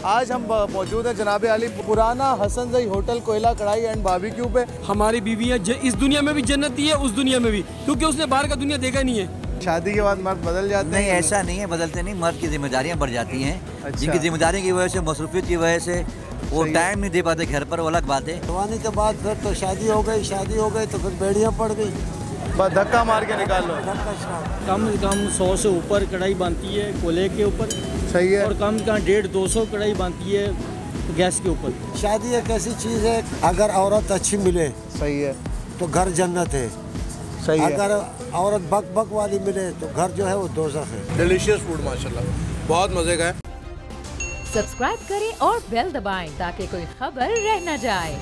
आज हम मौजूद हैं जनाब अली पुराना हसन ज़ई होटल कोयला कढ़ाई एंड बारबेक्यू पे। हमारी बीवी है इस दुनिया में भी जन्नती है, उस दुनिया में भी, क्योंकि उसने बाहर का दुनिया देखा नहीं है। शादी के बाद मर्द बदल जाते हैं? नहीं, ऐसा नहीं है, बदलते नहीं। मर्द की जिम्मेदारियाँ बढ़ जाती हैं। अच्छा। जिनकी जिम्मेदारी की वजह से, मसरूफियत की वजह से वो टाइम नहीं दे पाते घर पर, वो अलग बात है। जवानी के बाद फिर तो शादी हो गई तो फिर बेड़ियाँ पड़ गई, बस धक्का मार के निकाल लो। कम से कम 100 से ऊपर कढ़ाई बनती है कोयले के ऊपर। सही है। और कम से कम 150-200 कढ़ाई बनती है गैस के ऊपर। शादी एक ऐसी चीज़ है, अगर औरत अच्छी मिले सही है तो घर जन्नत है। सही है। अगर औरत बक बक वाली मिले तो घर जो है वो दोज़ख है। डिलीशियस फूड माशाल्लाह, बहुत मज़े का है। सब्सक्राइब करें और बेल दबाएं ताकि कोई खबर रह न जाए।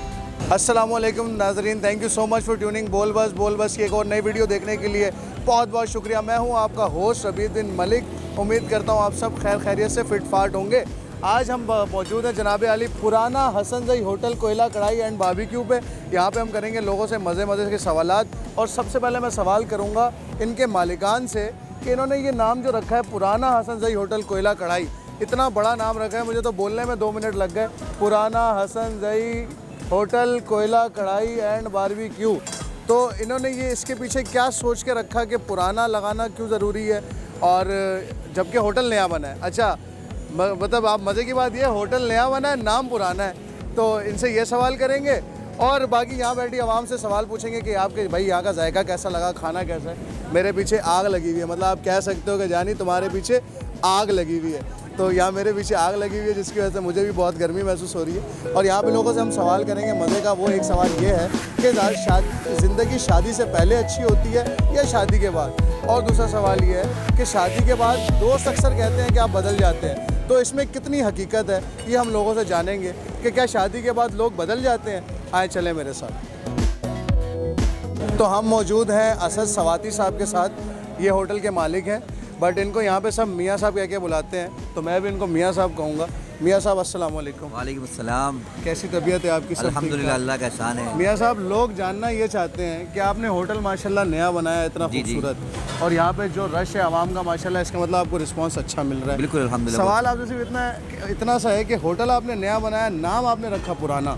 अस्सलामुअलैकुम नाजरीन, thank you so much for tuning बोल बस की एक और नई वीडियो देखने के लिए बहुत बहुत शुक्रिया। मैं हूं आपका होस्ट रबीउद्दीन मलिक। उम्मीद करता हूं आप सब खैर खैरियत से फिट फाट होंगे। आज हम मौजूद हैं जनाब अली पुराना हसन ज़ई होटल कोयला कढ़ाई एंड बारबेक्यू पे। यहाँ पे हम करेंगे लोगों से मज़े के सवालात। और सबसे पहले मैं सवाल करूँगा इनके मालिकान से कि इन्होंने ये नाम जो रखा है पुराना हसन ज़ई होटल कोयला कढ़ाई, इतना बड़ा नाम रखा है, मुझे तो बोलने में 2 मिनट लग गए। पुराना हसन ज़ई होटल कोयला कढ़ाई एंड बारबेक्यू, तो इन्होंने ये इसके पीछे क्या सोच के रखा कि पुराना लगाना क्यों ज़रूरी है, और जबकि होटल नया बना है। अच्छा, मतलब आप मज़े की बात ये है होटल नया बना है, नाम पुराना है। तो इनसे ये सवाल करेंगे और बाकी यहाँ बैठी आवाम से सवाल पूछेंगे कि आपके भाई यहाँ का जायका कैसा लगा, खाना कैसा है। मेरे पीछे आग लगी हुई है, मतलब आप कह सकते हो कि जानी तुम्हारे पीछे आग लगी हुई है। तो यहाँ मेरे पीछे आग लगी हुई है जिसकी वजह से मुझे भी बहुत गर्मी महसूस हो रही है। और यहाँ पे लोगों से हम सवाल करेंगे मज़े का। वो एक सवाल ये है कि ज़िंदगी शादी से पहले अच्छी होती है या शादी के बाद, और दूसरा सवाल ये है कि शादी के बाद दोस्त अक्सर कहते हैं कि आप बदल जाते हैं, तो इसमें कितनी हकीकत है ये हम लोगों से जानेंगे कि क्या शादी के बाद लोग बदल जाते हैं। आए चले मेरे साथ। तो हम मौजूद हैं असद सवाती साहब के साथ, ये होटल के मालिक हैं, बट इनको यहाँ पे सब मियाँ साहब कह के बुलाते हैं, तो मैं भी इनको मियाँ साहब कहूँगा। मियाँ साहब अस्सलाम वालेकुम। वालेकुम अस्सलाम। कैसी तबीयत है आपकी? सब अल्हम्दुलिल्लाह, अल्लाह का एहसान है। मियाँ साहब, लोग जानना ये चाहते हैं कि आपने होटल माशाल्लाह नया बनाया है, इतना खूबसूरत, और यहाँ पे जो रश है आवाम का माशाल्लाह, इसका मतलब आपको रिस्पांस अच्छा मिल रहा है? बिल्कुल अल्हम्दुलिल्लाह। सवाल आपसे सिर्फ इतना सा है कि होटल आपने नया बनाया, नाम आपने रखा पुराना,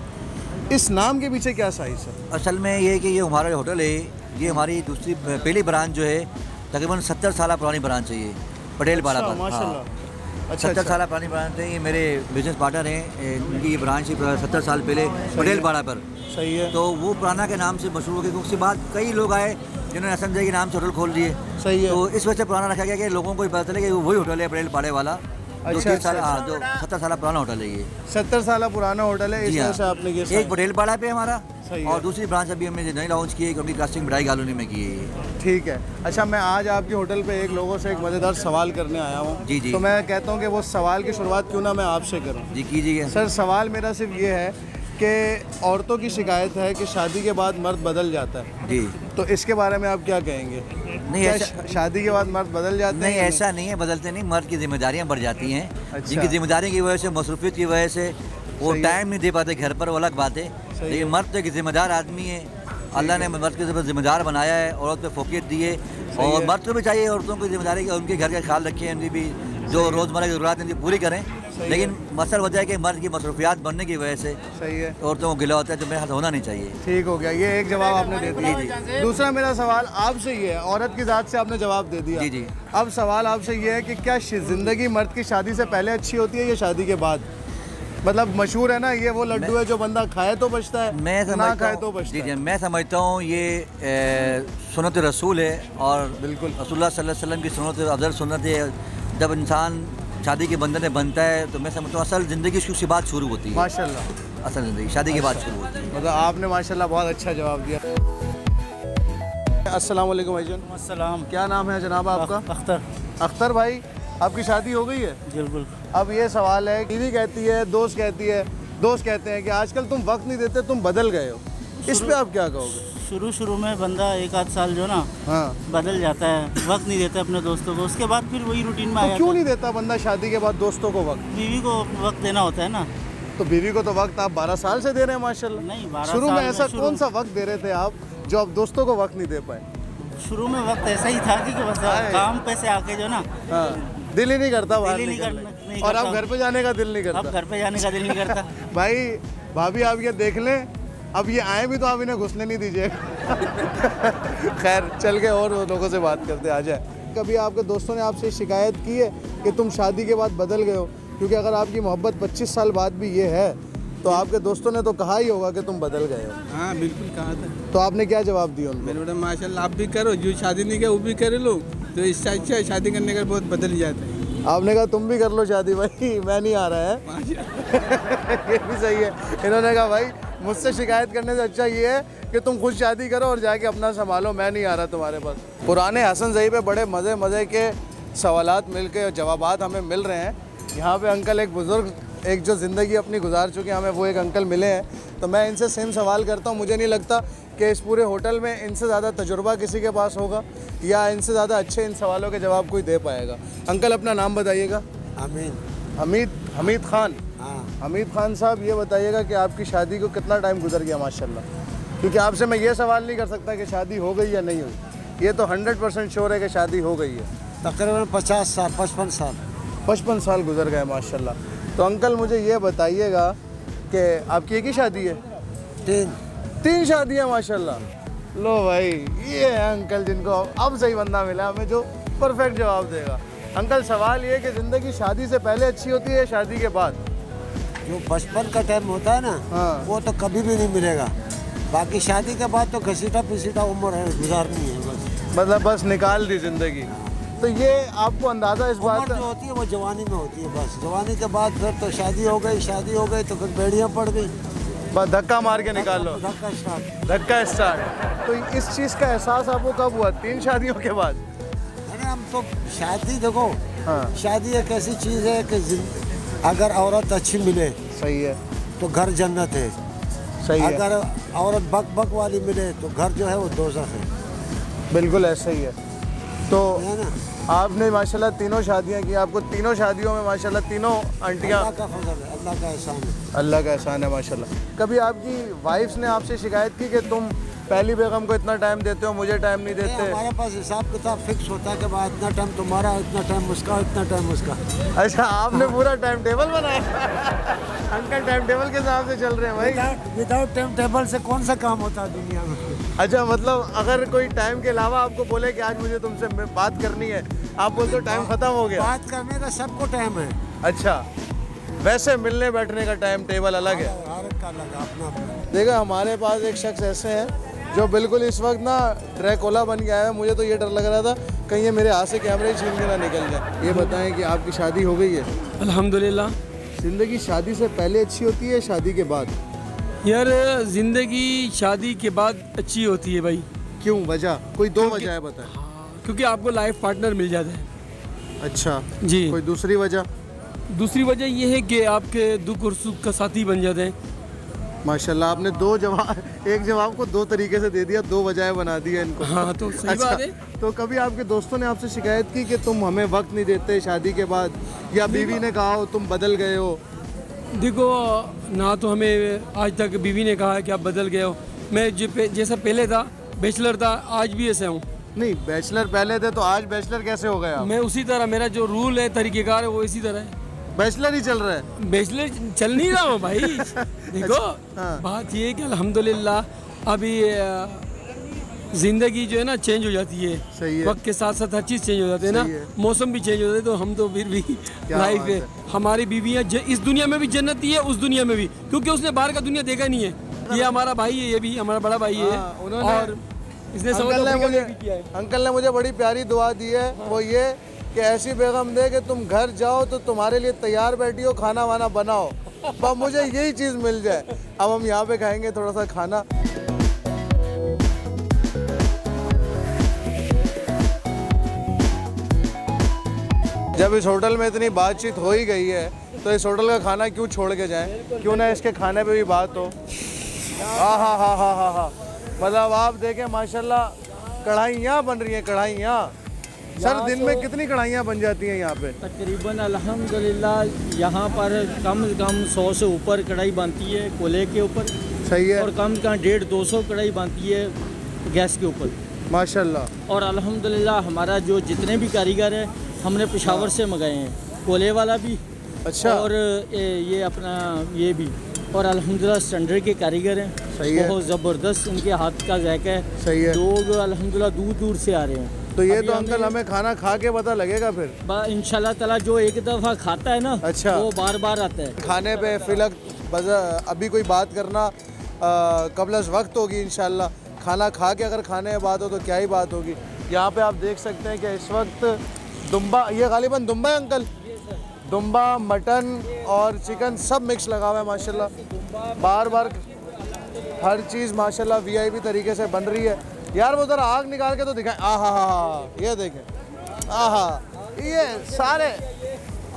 इस नाम के पीछे क्या साइज है? असल में ये है कि ये हमारा होटल है, ये हमारी दूसरी पहली ब्रांच जो है, तकरीबन 70 साल पुरानी ब्रांच है ये, पटेल पाड़ा पर। माशाल्लाह। अच्छा, 70 साल पुरानी ब्रांच है। ये मेरे बिजनेस पार्टनर हैं, इनकी ये ब्रांच है 70 साल पहले पटेल पाड़ा पर। सही है। तो वो पुराना के नाम से मशहूर हो गया, उसके बाद कई लोग आए जिन्होंने हसन ज़ई के नाम से होटल खोल दिए। सही है। तो इस वजह से पुराना रखा गया कि लोगों को पता चले कि वही होटल है पटेल पाड़े वाला। अच्छा, जो 70 साल पुराना होटल है ये। 70 साल पुराना होटल है, इस वजह से आपने ये एक पटेल पाड़ा पे हमारा, सही और है। दूसरी ब्रांच अभी हमने नई लॉन्च की है, क्योंकि कास्टिंग बिडाई कॉलोनी में की है। ठीक है। अच्छा, मैं आज आपके होटल पे एक लोगों से एक मज़ेदार सवाल करने आया हूँ। जी जी। तो मैं कहता हूँ कि वो सवाल की शुरुआत क्यों ना मैं आपसे करूँ। जी कीजिए सर, सवाल मेरा सिर्फ ये है कि औरतों की शिकायत है कि शादी के बाद मर्द बदल जाता है जी, तो इसके बारे में आप क्या कहेंगे? नहीं क्या ऐसा शादी के बाद मर्द बदल जाते हैं? नहीं, ऐसा नहीं है, बदलते नहीं। मर्द की जिम्मेदारियाँ बढ़ जाती हैं। अच्छा। जिनकी जिम्मेदारी की वजह से, मसरूफियत की वजह से वो सही है। टाइम नहीं दे पाते घर पर, वो अलग बात है। लेकिन मर्द तो एक जिम्मेदार आदमी है, अल्लाह ने मर्द के ऊपर जिम्मेदार बनाया है, औरत पे फोकियत दी है, और मर्द को भी चाहिए औरतों की जिम्मेदारी, उनके घर का ख्याल रखें, उनकी भी जो रोज़मर्रा की ज़रूरत है उनकी पूरी करें। लेकिन मसल वजह है कि मर्द की मसरूफियात बढ़ने की वजह से सही है, औरतों को गिला होता है, जो मेरे हाथ होना नहीं चाहिए। ठीक हो गया, ये एक जवाब आपने दे दिया। दूसरा मेरा सवाल आपसे ये है, औरत की ज़ात से आपने जवाब दे दिया। जी जी। अब सवाल आपसे ये है कि क्या ज़िंदगी मर्द की शादी से पहले अच्छी होती है या शादी के बाद? मतलब मशहूर है ना ये वो लड्डू है जो बंदा खाए तो बचता है, मैं ना खाए तो बचता है। मैं समझता हूँ ये सुन्नत रसूल है, और बिल्कुल रसूलुल्लाह सल्लल्लाहु अलैहि वसल्लम की सुन्नत अफजल सुन्नत है। जब इंसान शादी के बंधन में बनता है तो मैं समझता हूँ असल ज़िंदगी उसकी बात शुरू होती है। माशाल्लाह, असल ज़िंदगी शादी के बाद शुरू होती है। मतलब आपने माशाल्लाह बहुत अच्छा जवाब दिया। अस्सलाम वालेकुम भाईजान। अस्सलाम। क्या नाम है जनाब आपका? अख्तर। अख्तर भाई, आपकी शादी हो गई है? बिल्कुल। अब ये सवाल है, बीवी कहती है, दोस्त कहते हैं कि आजकल तुम वक्त नहीं देते, तुम बदल गए हो, इस पे आप क्या कहोगे? शुरू में बंदा 1 आध साल जो ना बदल जाता है, वक्त नहीं देता अपने दोस्तों को, उसके बाद फिर वही रूटीन में आ जाता है। क्यों नहीं देता बंदा शादी के बाद दोस्तों को वक्त? बीवी को वक्त देना होता है ना। तो बीवी को तो वक्त आप 12 साल से दे रहे हैं माशाल्लाह। नहीं, 12 शुरू में साल ऐसा कौन सा वक्त दे रहे थे आप जो आप दोस्तों को वक्त नहीं दे पाए? शुरू में वक्त ऐसा ही था कि बस काम पे से आके जो ना दिल ही नहीं करता बाहर दिल ही निकलने। नहीं और करता अब घर पे जाने का दिल नहीं अब करता। घर पे जाने का दिल नहीं करता। भाई भाभी आप ये देख लें, अब ये आए भी तो आप इन्हें घुसने नहीं दीजिएगा। खैर चल के और लोगों से बात करते आ जाए। कभी आपके दोस्तों ने आपसे शिकायत की है कि तुम शादी के बाद बदल गए हो? क्योंकि अगर आपकी मोहब्बत 25 साल बाद भी ये है तो आपके दोस्तों ने तो कहा ही होगा कि तुम बदल गए हो। हाँ बिल्कुल कहा था। तो आपने क्या जवाब दिया उनको? मैंने बोला माशाल्लाह आप भी करो, जो शादी नहीं किया वो भी करे लो, तो इससे अच्छा है शादी करने का बहुत बदल जाता है। आपने कहा तुम भी कर लो शादी भाई, मैं नहीं आ रहा है। ये भी सही है। इन्होंने कहा भाई मुझसे शिकायत करने से अच्छा ये है कि तुम खुद शादी करो और जाके अपना संभालो, मैं नहीं आ रहा तुम्हारे पास। पुराने हसन ज़ई पे बड़े मज़े मज़े के सवालात मिल के जवाबात हमें मिल रहे हैं। यहाँ पे अंकल एक बुज़ुर्ग, एक जो ज़िंदगी अपनी गुजार चुके हैं, हमें वो एक अंकल मिले हैं। तो मैं इनसे सेम सवाल करता हूँ। मुझे नहीं लगता कि इस पूरे होटल में इनसे ज़्यादा तजुर्बा किसी के पास होगा या इनसे ज़्यादा अच्छे इन सवालों के जवाब कोई दे पाएगा। अंकल अपना नाम बताइएगा। हमीद खान। हाँ। हमीद खान साहब ये बताइएगा कि आपकी शादी को कितना टाइम गुजर गया माशाल्लाह? क्योंकि आपसे मैं ये सवाल नहीं कर सकता कि शादी हो गई या नहीं हुई, ये तो 100% श्योर है कि शादी हो गई है। तकरीबन 50 साल 55 साल 55 साल गुजर गए माशाल्लाह। तो अंकल मुझे ये बताइएगा कि आपकी एक ही शादी है? 3 शादियाँ माशाल्लाह। लो भाई ये है अंकल जिनको अब सही बंदा मिला हमें जो परफेक्ट जवाब देगा। अंकल सवाल ये कि ज़िंदगी शादी से पहले अच्छी होती है या शादी के बाद? जो बचपन का टाइम होता है ना, हाँ। वो तो कभी भी नहीं मिलेगा। बाकी शादी के बाद तो घसीटा पिसीटा उम्र है, गुजारनी है बस। मतलब बस निकाल दी ज़िंदगी। तो ये आपको अंदाज़ा इस बात उम्र का? जो होती है वो जवानी में होती है बस। जवानी के बाद फिर तो शादी हो गई तो फिर बेड़ियाँ पड़ गई, बस धक्का मार के निकाल लो। धक्का स्टार्ट। धक्का स्टार्ट। तो इस चीज़ का एहसास आपको कब हुआ? 3 शादियों के बाद? अरे हम तो शादी देखो, हाँ शादी एक ऐसी चीज़ है कि अगर औरत अच्छी मिले सही है, तो घर जन्नत है। सही है, अगर औरत बक वाली मिले तो घर जो है वो दोज़ख है। बिल्कुल ऐसा ही है। तो है ना? आपने माशाल्लाह 3 शादियाँ की, आपको 3 शादियों में माशाल्लाह 3 आंटियाँ। अल्लाह का फजल है, अल्लाह का एहसान है। अल्लाह का एहसान है माशाल्लाह। कभी आपकी वाइफ्स ने आपसे शिकायत की कि तुम पहली बेगम को इतना टाइम देते हो, मुझे टाइम नहीं नहीं, देते? हमारे पास हिसाब किताब फिक्स होता है कि भाई इतना टाइम तुम्हारा, इतना टाइम उसका, इतना टाइम उसका। अच्छा आपने पूरा टाइम टेबल बनाया? अंकल टाइम टेबल के हिसाब से चल रहे हैं भाई। विदाउट टाइम टेबल से कौन सा काम होता है दुनिया में? अच्छा मतलब अगर कोई टाइम के अलावा आपको बोले कि आज मुझे तुमसे बात करनी है, आप बोलते हो टाइम खत्म हो गया? बात करने का सबको टाइम है। अच्छा वैसे मिलने बैठने का टाइम टेबल अलग है? हर एक का अलग अपना अपना। देखा हमारे पास एक शख्स ऐसे हैं जो बिल्कुल इस वक्त ना ड्रैकुला बन गया है। मुझे तो ये डर लग रहा था कहीं ये मेरे हाथ से कैमरे छीन के ना निकल जाए। ये बताएं कि आपकी शादी हो गई है? अल्हम्दुलिल्लाह। ज़िंदगी शादी से पहले अच्छी होती है शादी के बाद? यार ज़िंदगी शादी के बाद अच्छी होती है भाई। क्यों? वजह कोई 2 वजह है बताएं। क्योंकि आपको लाइफ पार्टनर मिल जाता है। अच्छा जी। कोई दूसरी वजह? दूसरी वजह ये है कि आपके दुख और सुख का साथी बन जाते हैं। माशाल्लाह आपने 2 जवाब, एक जवाब को 2 तरीके से दे दिया, 2 वजहें बना दी है इनको। हाँ तो सही बात है। तो कभी आपके दोस्तों ने आपसे शिकायत की कि तुम हमें वक्त नहीं देते शादी के बाद, या बीवी ने कहा हो तुम बदल गए हो? देखो ना तो हमें आज तक बीवी ने कहा है कि आप बदल गए हो। मैं जैसा पहले था बैचलर था, आज भी ऐसा हूँ। नहीं बैचलर पहले थे तो आज बैचलर कैसे हो गया? मैं उसी तरह, मेरा जो रूल है तरीक़ेकार है वो इसी तरह है। बैचलर ही चल रहा है? बैचलर चल नहीं रहा हूँ भाई। देखो हाँ। बात ये है कि अल्हम्दुलिल्लाह अभी ज़िंदगी जो है ना चेंज हो जाती है। सही है। वक्त के साथ साथ हर चीज़ चेंज हो जाती है ना, सही है। मौसम भी चेंज हो जाते हैं। तो हम तो फिर भी लाइफ बात है, है। हमारी बीवियाँ इस दुनिया में भी जन्नती है, उस दुनिया में भी, क्योंकि उसने बाहर का दुनिया देखा नहीं है। ये हमारा भाई है, ये भी हमारा बड़ा भाई है। हाँ, उन्होंने- और इसने अंकल ने मुझे बड़ी प्यारी दुआ दी है, वो ये कि ऐसी बेगम दे कि तुम घर जाओ तो तुम्हारे लिए तैयार बैठी हो, खाना वाना बनाओ, बस मुझे यही चीज़ मिल जाए। अब हम यहाँ पे खाएंगे थोड़ा सा खाना। जब इस होटल में इतनी बातचीत हो ही गई है तो इस होटल का खाना क्यों छोड़ के जाएं? क्यों ना इसके खाने पे भी बात हो। हा मतलब आप देखें माशाल्लाह कढ़ाइयाँ बन रही हैं, कढ़ाइयाँ। सर दिन में कितनी कढ़ाइयाँ बन जाती हैं यहाँ पे? तकरीबन अल्हम्दुलिल्लाह यहाँ पर कम से कम 100 से ऊपर कढ़ाई बनती है कोयले के ऊपर। सही है। और कम से कम 150-200 कढ़ाई बनती है गैस के ऊपर माशाल्लाह। और अल्हम्दुलिल्लाह हमारा जो जितने भी कारीगर हैं हमने पेशावर से मंगाए हैं, कोयले वाला भी अच्छा। और ये अपना ये भी, और अल्हम्दुलिल्लाह स्टैंडर्ड के कारीगर हैं। सही है। बहुत ज़बरदस्त इनके हाथ का जायका है। सही है। लोग अल्हम्दुलिल्लाह दूर दूर से आ रहे हैं। तो ये तो अंकल हमें खाना खा के पता लगेगा फिर इंशाल्लाह ताला जो एक दफ़ा खाता है ना, अच्छा, वो बार बार आता है खाने पे। फिलहाल अभी कोई बात करना कबल वक्त होगी इंशाल्लाह। खाना खा के अगर खाने की बात हो तो क्या ही बात होगी। यहाँ पे आप देख सकते हैं कि इस वक्त दुम्बा, ये गालिबन दुम्बा है अंकल, दुम्बा, मटन और चिकन सब मिक्स लगा हुआ है माशाल्लाह। बार बार हर चीज़ माशाल्लाह वीआईपी तरीके से बन रही है। यार वो ज़रा आग निकाल के तो दिखाएं। आहा हा, ये देखें, आहा, ये सारे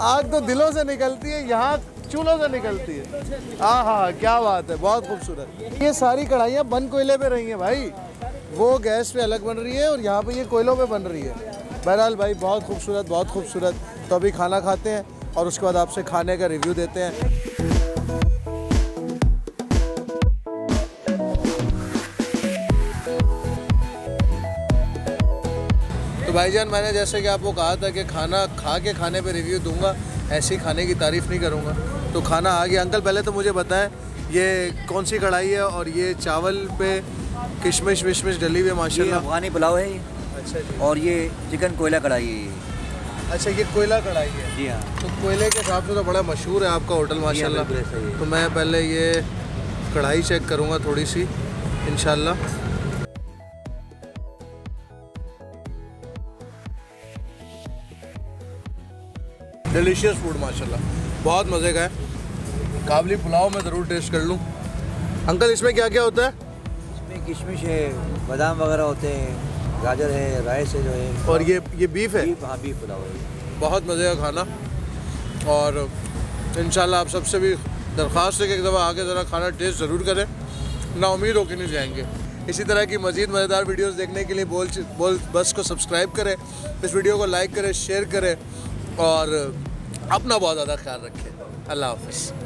आग तो दिलों से निकलती है, यहाँ चूल्हों से निकलती है। आहा, क्या बात है, बहुत खूबसूरत। ये सारी कढ़ाइयाँ बन कोयले पे रही हैं भाई, वो गैस पे अलग बन रही है और यहाँ पे ये कोयलों पे बन रही है। बहरहाल भाई बहुत खूबसूरत, बहुत खूबसूरत। तो अभी खाना खाते हैं और उसके बाद आपसे खाने का रिव्यू देते हैं। तो भाईजान, मैंने जैसे कि आपको कहा था कि खाना खा के खाने पे रिव्यू दूंगा, ऐसी खाने की तारीफ़ नहीं करूंगा। तो खाना आ गया। अंकल पहले तो मुझे बताएं ये कौन सी कढ़ाई है और ये चावल पे किशमिश विशमिश डली हुई है माशाल्लाह। अफगानी पुलाव है। अच्छा जी। और ये चिकन कोयला कढ़ाई है। अच्छा, ये कोयला कढ़ाई है। जी हाँ। तो कोयले के हिसाब से तो बड़ा मशहूर है आपका होटल माशाल्लाह। तो मैं पहले ये कढ़ाई चेक करूँगा थोड़ी सी इंशाल्लाह। डिलीशियस फूड माशाल्लाह, बहुत मज़े का है। काबली पुलाव मैं ज़रूर टेस्ट कर लूँ। अंकल इसमें क्या क्या होता है? इसमें किशमिश है, बादाम वगैरह होते हैं, गाजर है, राइस है जो है। और ये बीफ है? हाँ, बीफ पुलाव है। बहुत मज़े का खाना। और इंशाल्लाह आप सबसे भी दरख्वास्त है कि एक दफ़ा आके ज़रा खाना टेस्ट ज़रूर करें, नाउमीद होकर नहीं जाएंगे। इसी तरह की मज़ीद मज़ेदार वीडियोस देखने के लिए बोल बस को सब्सक्राइब करें, इस वीडियो को लाइक करें, शेयर करें और अपना बहुत ज़्यादा ख्याल रखें। अल्लाह हाफ़िज़।